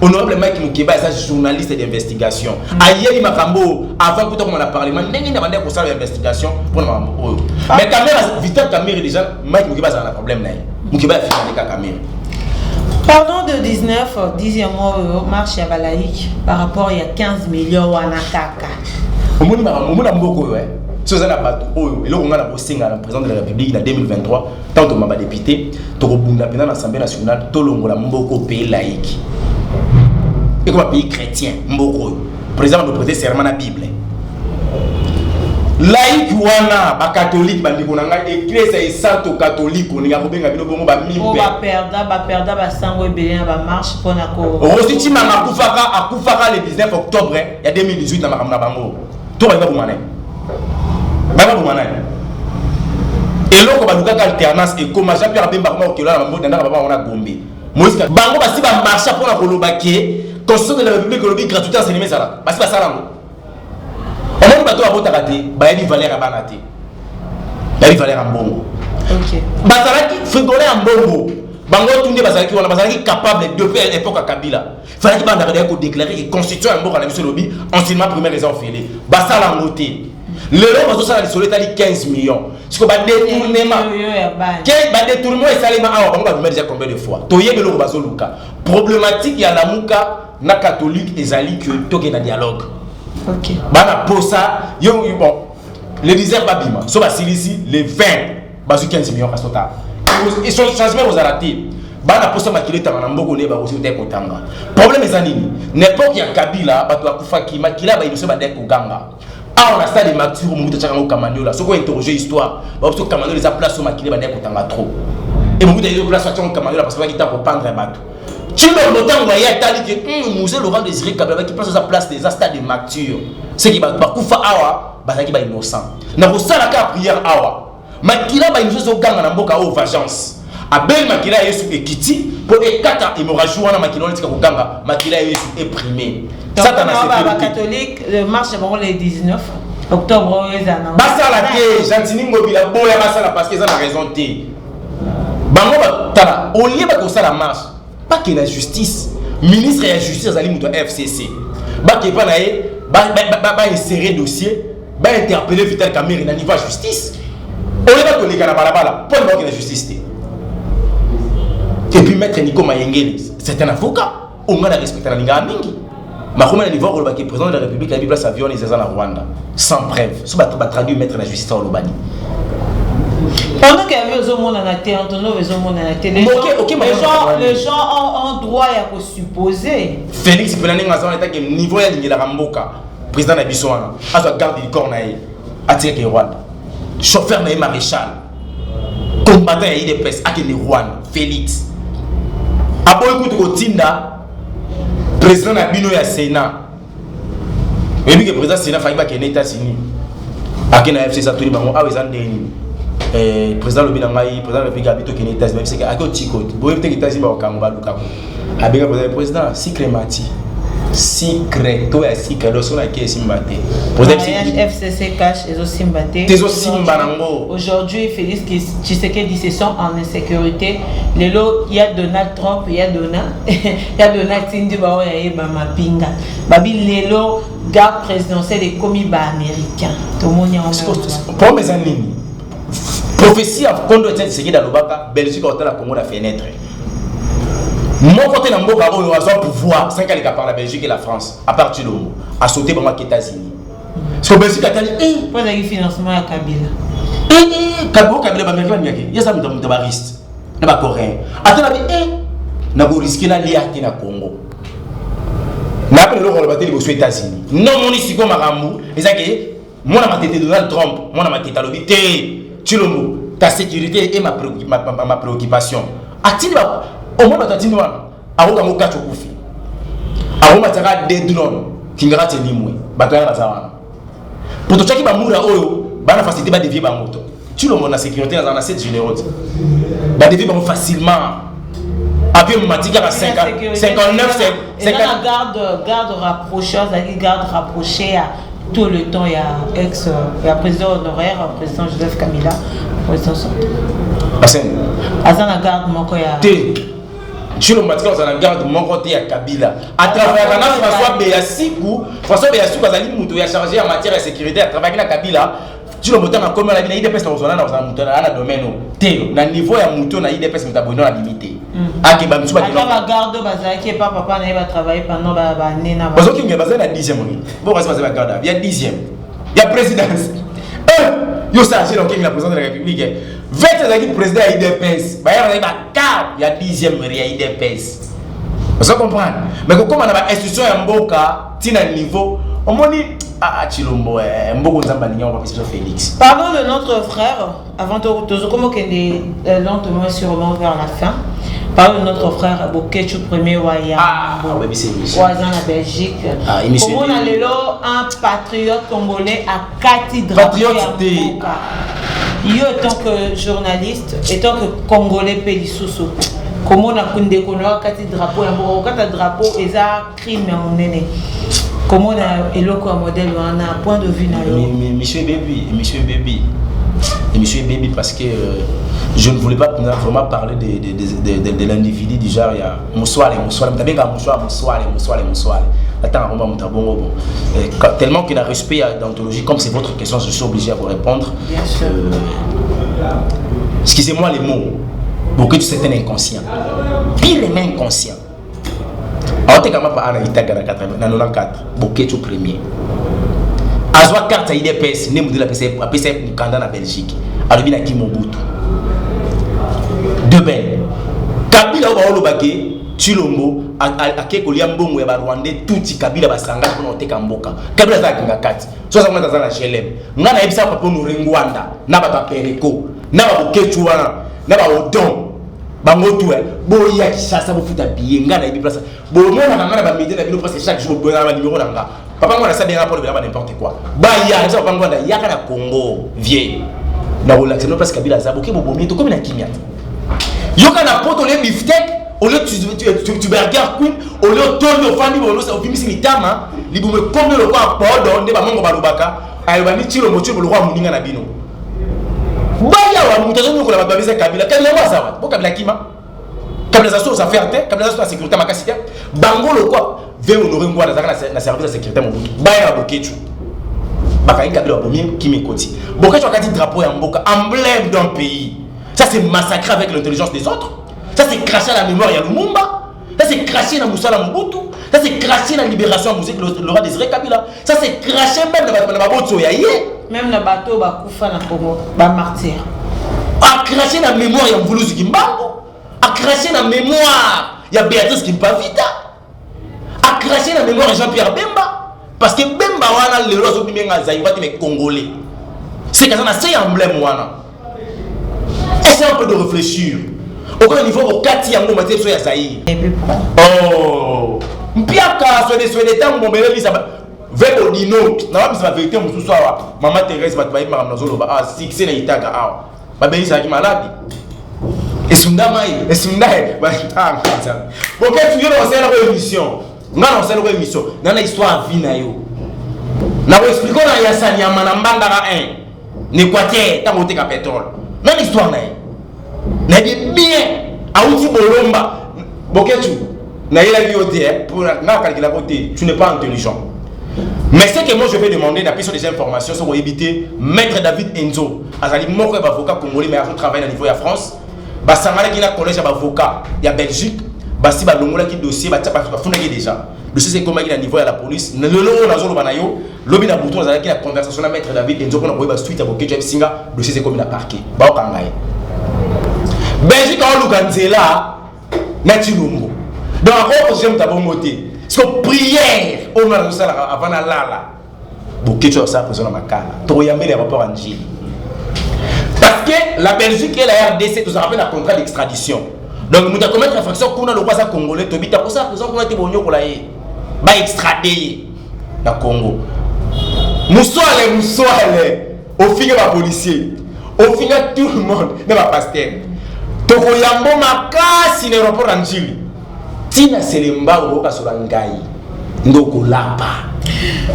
honorable Mike Mukeba est un journaliste d'investigation ayebi makambo avant que on a parlé man ndenge na bande ko sala investigation pour makambo mais caméra Victor Camille déjà Mike Mukeba a un problème na Mukeba a fini avec caméra. Pardon de 19, 10e mois marche à Balaïk par rapport à 15 millions à Nakaka. Au monde a beaucoup, ouais. Si vous avez un bateau, et là on a la président de la République en 2023, tant que ma député, tu as dans l'Assemblée nationale, tout le monde a beaucoup pays laïque. Et comme un pays chrétien, beaucoup. Président de prêter serment à la Bible. Laïque wana ba catholique ba ndiko nanga église et santo catholique on nga kobenga bino bongo ba mimbe on va perdre ba sango ebele ba marche pona ko Rositi manga akufaka le 19 octobre il y a 2018 na makamna bango to ba bomana et loko ba luka alternance et comme Jean Pierre Bemba ko ke la bango ndanga ba ona Gombe Moïse bango ba si ba marche pona ko lobake constitution de la République lobby gratuité enseignement ça ba si ba salango on bateau à votre raté, bah il valait à banaté. Il valait à bongo. Ok. Bazalaki frigolé en bongo. Bango tunde bazalaki on a bazalaki capable de faire l'époque à Kabila. Fallait qu'il bande d'ailleurs déclarer et constituer un bongo à la mission lobby enseignement primaire les enfants. Basal en moté. Le lot bateau ça la soleil tali 15 millions. Ce que ba détournement. Quel ba détournement et salima ah bango ba déjà combien de fois. Toyé de l'eau bazoluka. Problématique ya la muka na catholique ezali que toke na dialogue. Ok. Bana posa yo bon les réserves babima so ba silisi les 20 basu 15 millions kasota ils sont changement aux arrêtés bana posa makile tanga na mboko ne ba aussi te kotanga problème ezanini n'importe ya Kabila bato akufaki makila ba iluso ba de ko ganga ah on a ça des matures mu tchaka ko kamandola soko interroger histoire ba so kamandola les place so makile ba de kotanga trop et mu de place so kamandola parce que ba kita ko prendre bateau. Tu me l'entends, il y a tali que Moussé Laurent Désiré Kabila qui place sa place des stades de mature. Ce qui va koufa awa, bazaki ba innocent. Na ko sala ka prière awa. Makila ba innocent au ganga na mboka au vengeance. Abel makila yesu ekiti pour ekata hémorragie wana makila on tika ko ganga makila yesu est primé. Ça dans la catholique le marche le 19 octobre ezana. Basala ke Gentini Ngobila boya basala parce que ça a raison té. Bango ba tala au lieu ba ko sala marche. Pas que la justice, ministre de la justice à l'imut FCC. Bah qui pas naé, bah insérer dossier, bah interpeller Vital Kamerhe na niveau justice. On est pas que les gars na balabala, pas de la justice. Et puis maître Nico Mayengele, c'est un avocat. On a respecté la linga mingi. Ma comment on niveau le président de la République la Bible sa violence les en Rwanda sans preuve. Ce va traduire maître la justice au Lobani. Pendant qu'il y avait les hommes à la télé, les gens ont droit à supposer. Félix Pelani Ngazan est à niveau de la Ramboka, président de Bissoana, à sa garde du corps, à Tiré Rwanda, chauffeur de maréchal, combattant à IDPS, à Kene Rwanda, Félix. Après écoute Tinda, président de Bino et Sénat. Et lui, le président du Sénat, il va qu'il y ait États-Unis. À Kena FC, ça tourne, ah oui, ça président le Binangaï, président de la République habite au Kenya, c'est qu'à côté de Tikot, vous avez États-Unis au Kangba, avec le président, Sikre Mati, Sikre, toi et Sikre, donc on a qui est Simbaté. FCC cache et aussi Simbaté. Aujourd'hui, Félix Tshisekedi se sont en insécurité. Les lots, il y a Donald Trump, il y a Donald Tindi Bao et Bamapinga. Babi les lots, garde présidentiel et commis américain. Tout le monde est en pour mes amis. Prophétie à Kondo Tshisekedi dans le Baka, Belgique a la Congo la fenêtre. Mon côté dans Mboka, on a pouvoir 5 ans par la Belgique et la France, à partir de où à sauter pour les États-Unis. Parce que Belgique a dit, pas de financement à Kabila. Kabila va me dire, il y a ça, mais tabariste, n'est pas coréen. Attends, n'a pas risqué la liaté dans Congo. N'a pas le rôle de bataille aux États-Unis. Non, mon ici comme Maramou, et ça qui est, moi, ma tête de Donald Trump, moi, ma tête à l'obité. Chilomo, ta sécurité est ma préoccupation. A-t-il au moins tu as a au cas où Koufi. A au matara des drones qui n'ira te nimoué. Batoya la savane. Pour tout qui va mourir oyo, bana facilité ba dévier ba moto. Chilomo na sécurité dans la 7 généraux. Ba dévier ba facilement. Après matika à 59 garde rapprochée, garde rapprochée à tout le temps, il y a président honoraire, président Joseph Kabila, président centre Asen azana garde moko ya te Chilo Matika on a garde mon côté à Kabila à travers François Beyasikou azali muto ya chargé en matière de sécurité à travers la Kabila Chilo Motanga comme la IDPS na ozana na muto na domaine te na niveau ya muto na IDPS mutabona na limité aki ba mutu ba la garde bazaki pas papa na va travailler pendant ba année na parce que ngeba na 10e bon va se garde il y a 10e il y a présidence yo ça c'est donc la présidence de la République 20 ans président de l'IDPS il y a 10e il y a IDPS vous comprenez mais comme on a institution ya mboka tina niveau on moni Chilombo mboko nzamba linga on va Félix. Parlons de notre frère avant de comment qu'elle lentement sûrement vers la fin. Parlons de notre frère Bokechu premier waya. Oui c'est lui. Voisin en Belgique. Comment on a lelo un patriote congolais à Kati Drapeau. Patriote yo étant que journaliste, étant que congolais pélissoso. Comment on a kunde konoa Kati Drapeau ya mboka kata drapeau eza crime ya monene. Comment on a éloko un modèle on a un point de vue na yo. Monsieur Baby parce que je ne voulais pas vraiment parler de l'individu du genre il y a Moussouale attends tellement qu'il a respect d'anthologie comme c'est votre question je suis obligé à vous répondre. Bien sûr. Excusez-moi les mots beaucoup de c'est un inconscient pire même inconscient. Alors t'es comment pas en Italie dans 94 Bokechu premier azwa carte IDPS ne mudela PC Mukanda na Belgique alobi na Kimobutu de ben Kabila ba olobake Chilombo akekolia mbongo ya ba Rwandais tuti Kabila basanga ko oteka mboka Kabila za kinga kati so ça mwana za na GLM ngana ebisa pa ponu Rwanda na ba Pereko na ba Bokechu wana na ba Odon bango tout boya Kishasa bo futa biye ngana ebi place bo mona ngana ba média na bino parce chaque jour bo na ba numéro nanga papa moi ça bien rapport de n'importe quoi ba ya ça papa moi ya kana Congo vieux na relax no parce Kabila za boki bo bomi to comme na kimia yo kana poto le biftek au lieu tu burger queen au lieu tono fandi bo no ça obimisi mitama libume comme le quoi podo nde ba mongo balobaka ayo ba ni tiro mocho bo le roi muninga na bino baya wa mutazo ko la babisa Kabila Kabila wa sawa bo Kabila kima Kabila za so ça fait arte Kabila za so sécurité makasika bango le quoi veut honorer ngwa na service de sécurité mobutu baya Bokechu bakayi Kabila wa bomie kimi koti Bokechu akati drapeau ya mboka emblème d'un pays ça c'est massacrer avec l'intelligence des autres ça c'est cracher la mémoire ya Lumumba ça c'est cracher na Moussala Mobutu ça c'est cracher la libération musique le roi Désiré Kabila ça c'est cracher même na babotso ya yé même le bateau bakufa na Congo ba martyr a cracher la mémoire ya Mvuluzi Kimbangu a cracher la mémoire ya Béatrice Kimpavita a cracher la mémoire de Jean-Pierre Bemba parce que Bemba wana le roi zobimenga zaïba te congolais c'est que ça na c'est emblème wana essaye un peu de réfléchir au niveau au kati yango maté so ya Zaïre oh mpiaka so de temps bombele lisa velo dino na ba bisa vérité mususu awa mama Thérèse batbayi mama nazoloba ah succès na itaka awa ba belisa ki maladi esundai ba tanga boke tu yo na sala ko émission ngana sala ko émission na histoire vie na yo na ko expliquer na ya sani ya manambanga ka 1 ni kwate tango te ka pétrole na histoire na na bien auti bolomba boketu na ila biodie pour na calculer côté tu n'es pas intelligent mais ce que moi je vais demander d'après sur des informations sur éviter maître David Enzo azali moko avocat congolais mais a travaillé au niveau de France ba sangala ki na collège avocat ya Belgique basi ba longola ki dossier ba tapa funa ki déjà le c'est comment il a niveau à la police le lolo na zolo banayo lobi na bouton azali ki la conversation na maître David Enzo pour na suite avocat Jeff Singa le c'est comme il a parqué ba okangaye Belgique a Luganzela na Chilombo donc encore j'aime ta bonne moté c'est prière on a ça avant la lala Bokechu ça présent na makala to yambe les rapports en Gilles parce que la Belgique et la RDC tout ça rappelle un contrat d'extradition donc nous avons commettre infraction qu'on a le passé congolais to bita pour ça présent qu'on a été bonyo ko la ye ba extrader na Congo Moussouale au fin ba policier au fin tout le monde na ba pasteur toko yambo makasi l'aéroport en Gilles tina selemba oka sur ngai ndoko lapa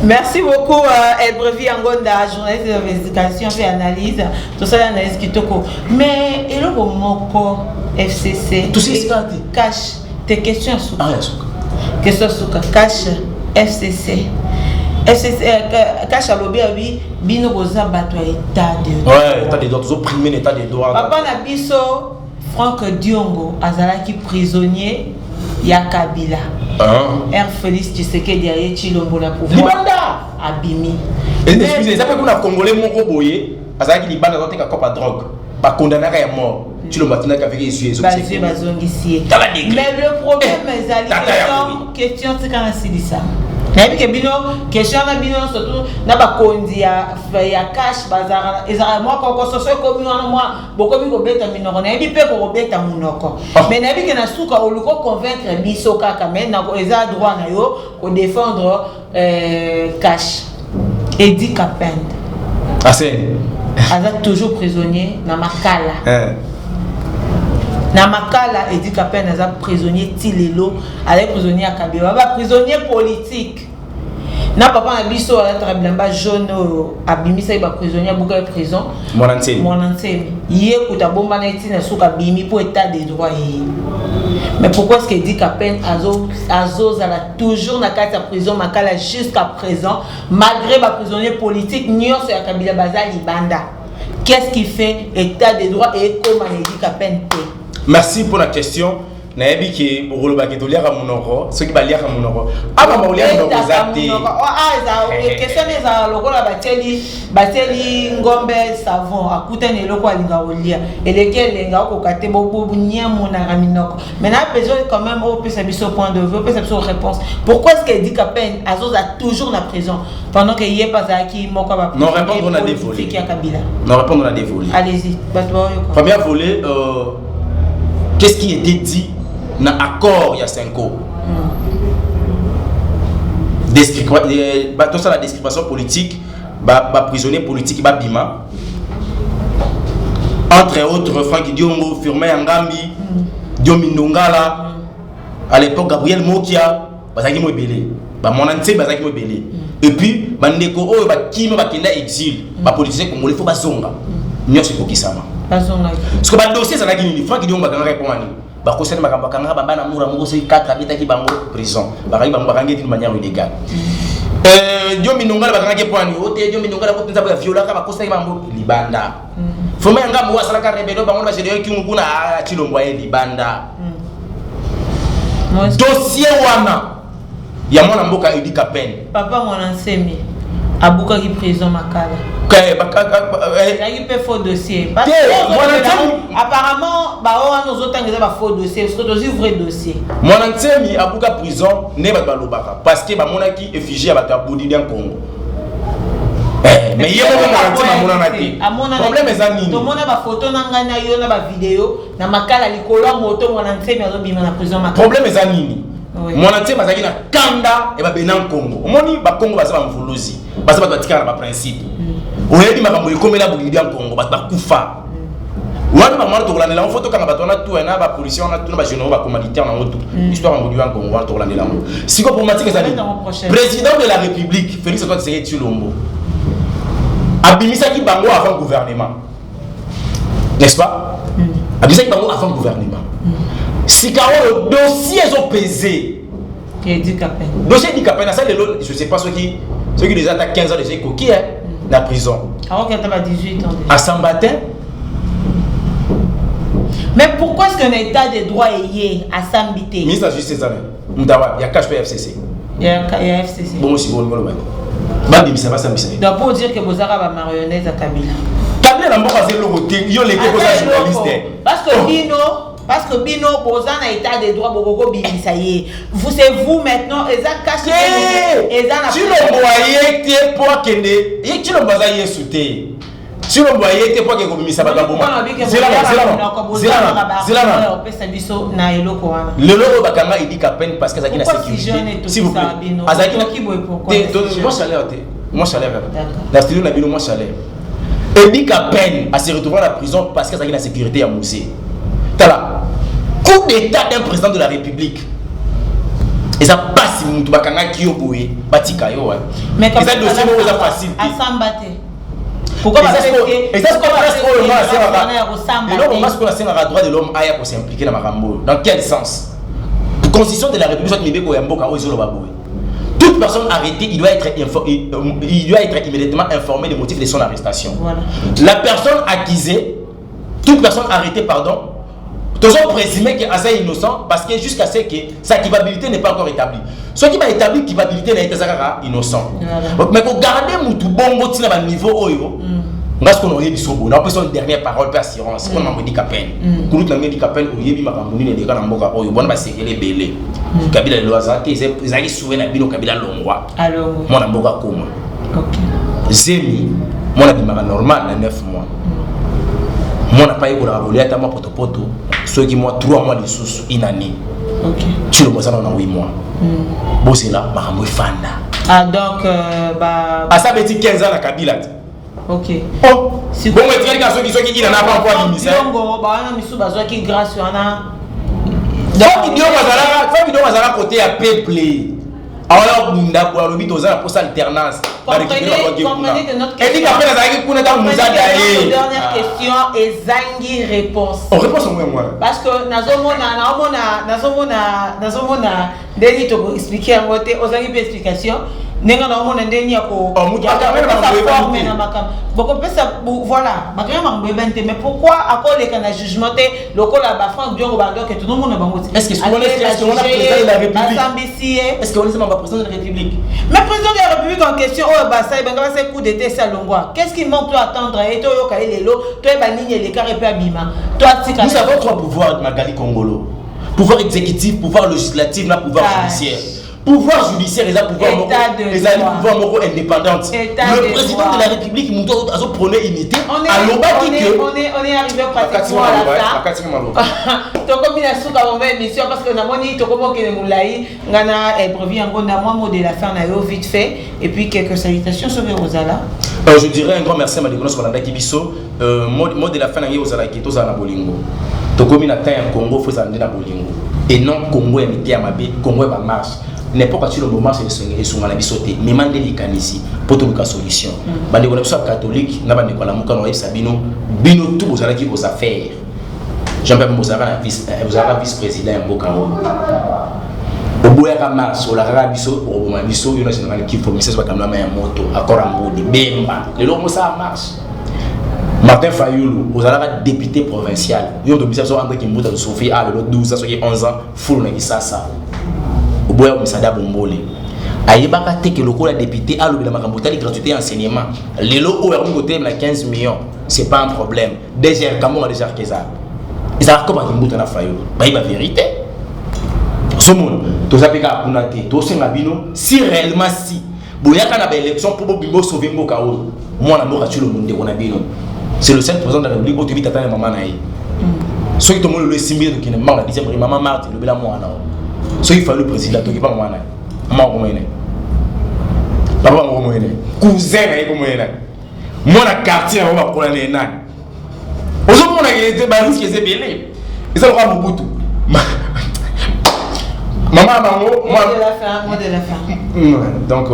Merci beaucoup, Elbrevi Angonda, journaliste d'investigation et analyse. Tout ça, l'analyse qui toko. Mais, et le moko FCC. Tout ça, cache tes questions sous. Ah, question sous cache FCC. FCC cache à l'obé oui, bino goza bato état de. Ouais, état de droit, toujours primé l'état de droit. Papa na biso Franck Diongo azalaki prisonnier ya Kabila. Air Félix Tshisekedi aye Chilombo na pouvoir. Libanda abimi. Excusez, ça fait qu'on a congolais mon boyé, azalaki libanda doté ka kopa drogue, pas condamné à mort. Chilombo tina ka veki ici bazé bazongisie. Mais le problème est question c'est quand c'est ça. Nabi ke bino question na bino surtout na ba kondi ya cash bazara ezara moi ko soso ko bino na moi bokomi ko beta minoko na bi pe ko beta munoko mais nabi ke na suka oluko convaincre biso kaka mais na ko eza droit na yo ko défendre cash Edi Kapende assez aza toujours prisonnier na makala na makala Edi Kapende aza prisonnier tilelo avec prisonnier à Kabila ba prisonnier politique na papa na biso ala trabilamba jaune abimisa ba prisonnier buka prison monantemi yé kuta bomba na tina suka bimi pour état de droit mais pourquoi est-ce que Edi Kapende azo zala toujours na carte prison makala jusqu'à présent malgré ba prisonnier politique nyonso ya Kabila baza libanda qu'est-ce qui fait état de droit et comment Edi Kapende? Merci pour la question. Naebi ki bogolo ba ketolia ka munoko, ceux qui ba lia ka munoko. Aba ba olia munoko zati. Question eza lokola bateli ngombe savon akuta ne loko alinga olia. Eleke lenga ko kate bobu nyamo na raminoko. Maintenant besoin quand même au pesa biso point de vue, pesa biso réponse. Pourquoi est-ce que Edi Kapende azoza toujours na prison pendant que yé pas aki moko ba? Non répondre on a dévolé. Non répondre on a dévolé. Allez-y. Première volée qu'est-ce qui était dit dans l'accord il y a 5 ans? Tout ça la description politique, prisonnier politique, bima. Entre autres, Franck Diongo, Firmin Angambi, Diomi Ndongala, à l'époque Gabriel Mokia, Bazaki Mobélé, Monanté Bazaki Mobélé. Et puis, Bandeko, Kima Bakenda exil, politicien congolais, il faut Bazonga. Nous sommes qui ça. Parce que le dossier, c'est la Guinée. Franck Diongo va répondre. Bakosene makambakanga babana mura mungoso 4 habita ki bango prison bakangi bango bakangi d'une manière illégale Diomi Ndongala bakangi point ote Diomi Ndongala ko penza ba viola ka bakosa ki bango libanda foma yanga mo wasala ka rebelo bango ba jede ki nguna Chilombo ya libanda dossier wana ya mwana mboka Edi Kapende papa mwana nsemi abuka ki prison makala il peut faux dossier. Apparemment, nous autres faux dossier. Parce que c'est un vrai dossier. Mon ami a beaucoup de prison, n'est pas balobaka. Parce que mon aki est figé à Bataboudi dans Congo. Mais il y a un problème. Est à Nini. Tout le monde a des photos, des vidéos. Dans ma cala, les moto, mon ami a bien la prison. Problème est à Nini. Mon ami a na Kanda et Benin Congo. Mon ami a Congo va se faire Mvolozi. Parce que tu as un principe. Oyebi makambo ikomela bugidi en Congo bakufa wana ba mwana tokolanda la photo kanga batona tout na ba policier na tout na ba généraux ba commanditaire na moto histoire en en Congo wana tokolanda la moto siko pour matika zali président de la République Félix Antoine Tshisekedi Tshilombo abimisa ki bango avant gouvernement n'est-ce pas abimisa ki bango avant gouvernement sikaro le dossier ont pesé Edi Kapende dossier Edi Kapende ça je sais pas ceux qui déjà à 15 ans déjà qui est la prison. Alors qu'elle a 18 ans déjà. À Sambatin. Mais pourquoi est-ce qu'un état de droit est lié à Sambité? Ministre de la Justice, il y a cache FCC. Il y a FCC. Bon, aussi, bon, donc pour dire que vous avez la marionnette à Kabila. Kabila n'a pas fait le côté, il y a les journalistes. Parce que Bino Bozan a état de droit Bogoko Bimisaye. Vous c'est vous maintenant, et ça cache tu le voyais t'es pour kende, et tu le voyais sauter. Tu le voyais t'es pour que Bimisa Bagabo. C'est le logo Bakanga Edi Kapende parce que ça qui la sécurité. S'il vous plaît. Azaki na moi chaleur moi chaleur. La studio na bino moi chaleur. Edi Kapende a se retrouvé à la prison parce que ça qui la sécurité à Moussé. Tala, coup d'état d'un président de la République. Et ça passe, tu vas quand qui au bout, batika yo. Mais comme ça, dossier où ça facile. À Sambaté. Pourquoi parce que et ça, c'est quoi et donc, moi, ce qu'on a, c'est le droit de l'homme à s'impliquer dans ma rambo. Dans quel sens? Constitution de la République, soit Mibeko et Mboka, où ils ont baboué. Toute personne arrêtée, il doit être immédiatement informé des motifs de son arrestation. Voilà. La personne accusée, toute personne arrêtée, pardon, toujours présumé qu'il est innocent parce que jusqu'à ce que sa culpabilité n'est pas encore établie. Ce qui va établir la culpabilité n'est pas innocent. Voilà. Mais pour garder mon tout bon mot à niveau oyo, parce qu'on aurait dit on a besoin de dernière parole par assurance. On m'a dit qu'à peine. Quand on m'a dit qu'à peine, on y a mis ma campagne les gars dans mon cas oyo, bon bah c'est les belés. Kabila le loisati, ils allaient souvent à Bino Kabila Longwa. Alors, mon amboka comme. Ok. Zemi, mon abi ma normal dans 9 mois. Mon n'a pas eu la volée à moi poto. Ceux qui moi 3 mois de sous une année. Ok. Tu le vois ça dans 8 mois. Bon c'est là, ma rambo fanda. Ah donc bah. Ah ça veut dire 15 ans à Kabila. Ok. Oh. Si bon mais tu as ceux qui n'en a pas encore mis ça. Bongo, bah on a mis sous besoin qui grâce sur un. Donc vidéo mazala côté à peuple. Alors bunda pour le bito za pour ça alternance. Comprenez que notre question. Dernière question et zangi réponse. On réponse au moins. Parce que nazomona deni to expliquer en côté aux zangi explication. Nenga na omona ndeni yako forme na makam boko pesa voilà makama mambebente mais pourquoi akoleka na jugement te lokola ba franc biongo bando que tout le monde na bango est-ce que on a président de la République est-ce qu'on est membre président de la République mais président de la République en question oh ba ça benga c'est coup d'état ça longwa qu'est-ce qu'il manque toi attendre et toi yoka lelo toi ba nini les carré pe abima toi tika nous avons 3 pouvoirs Magali Congolo pouvoir exécutif pouvoir législatif na pouvoir judiciaire. Pouvoir judiciaire et pouvoir indépendant. Le président de la République nous doit prôner unité. On est arrivé pratiquement à la fin. Comme il a sous la émission parce que nous avons dit que nous avons prévu un mot de la fin vite fait et puis quelques salutations sur Rosala. Je dirais un grand merci à Madikono Solanda Kibiso. Mot de la fin aux Rosala qui est à Bolingo. Tokomi na un Congo faut s'en na Bolingo et non Congo est mis à Mabé Congo va marche. N'importe quel moment c'est sur la bisoté mais mandé les canisi pour trouver une solution bande ko na catholique na bande ko la muka no sabino bino tout vous allez qui vos affaires Jean-Pierre Mozara vice-président Mboka au boya ka mars o la ka biso o ma biso yo na général qui faut message ba kamna ma moto akora mbodi bemba le lo mosa mars Martin Fayoulou vous allez député provincial yo to bisa so André Kimbuta de Sophie a le 12 ans so 11 ans full na kisasa Boya Misada Bombole. Ayebaka te que le cours député a le Makambotali gratuité enseignement. Les lots au côté de 15 millions, c'est pas un problème. Déjà, comment on a déjà fait ça? Ils ont comment ils montent na fayo. Bah il va vérité. Ce monde, tous les pays à Kunate, tous ces mabino, si réellement si, Boya kana ba élection pour Bimbo sauver Mboka o. Moi na Mboka tu le monde de Konabino. C'est le seul président de la République où tu vis tata maman naï. Ceux qui te montrent le simili de qui ne marre la deuxième maman Marthe le bela moi na. Ce qu'il faut le président, il faut pas papa cousin moi na quartier on va prendre les nains aujourd'hui on a été balance qui est belé et ça va Mobutu maman moi de la fin donc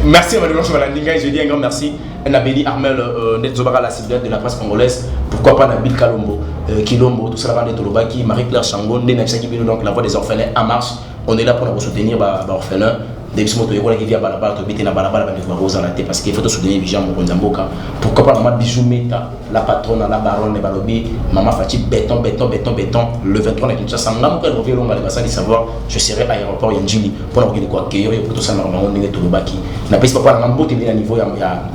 merci à Madame Chobalandinga et je dis un grand merci à Nabeli Armel Netzobara la cible de la presse congolaise pourquoi pas Nabil Kalombo Kilombo tout ça va de Tolobaki Marie-Claire Changon Nenachaki Bino donc la voix des orphelins en marche on est là pour nous soutenir bah orphelins des bisous moto qui vient balabala to bité na balabala ba devoir rosa la tête parce qu'il faut te soutenir Vijan Mokonzamboka pourquoi pas maman Bijou Meta la patronne la baronne de Balobi maman Fati béton le 23 na Kinshasa ngam ko revient longa les basali savoir je serai à l'aéroport Yanjili pour regarder quoi accueillir pour tout ça normalement on est Tolobaki na pèse papa na mbote à niveau ya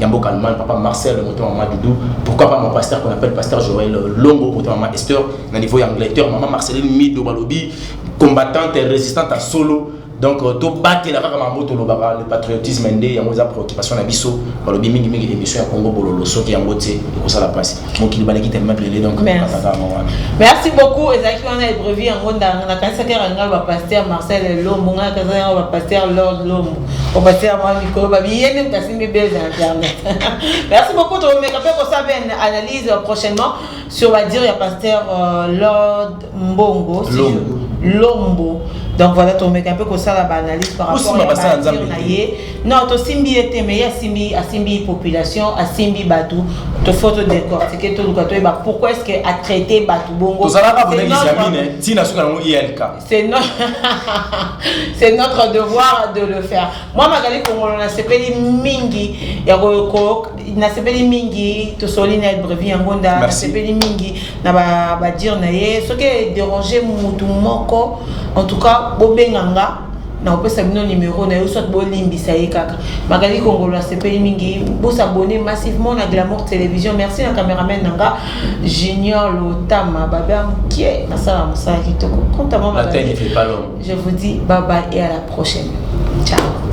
Mboka Allemand papa Marcel moto maman Doudou pourquoi pas mon pasteur qu'on appelle pasteur Joël Longo moto maman Esther na niveau Angleterre maman Marceline Mido Balobi combattante et résistante à solo. Donc, tout battre la le patriotisme indé, il y a une préoccupation à Bisso, le biming émission à Congo Bololo, ce qui est en beauté, et ça la passe. Donc, il va quitter le meuble, donc, merci beaucoup. Et ça, on a prévu en Ronda, on a cassé un va pasteur Marcel Lombo, on va pasteur Lord Lombo, on va pasteur Nicolas Babi, il y a une personne qui est internet. Merci beaucoup. Mais quand on va faire une analyse prochainement sur, on va dire, il y a pasteur Lord Mbongo. Lombo. Donc voilà, tu mets un peu comme ça la analyse par rapport à ça. Non, tu simbi était mais a simbi population, a simbi batou, tu faut te décortiquer tout le cas. Pourquoi est-ce que a traité batou bongo? C'est notre devoir de le faire. Moi magali Congo na sepeli mingi ya ko na sepeli mingi to solina el brevi ngonda na sepeli mingi na ba dire na ye ce qui déranger mutu moko en tout cas bobenganga na opesa bino numéro na yo soit bolimbisa ye kaka magali Congo na sepeli mingi bo s'abonner massivement na Glamour Télévision. Merci na caméraman nanga Junior Lotama baba mkie na sala mosala kitoko. Quant à moi magali, je vous dis bye bye et à la prochaine. Ciao.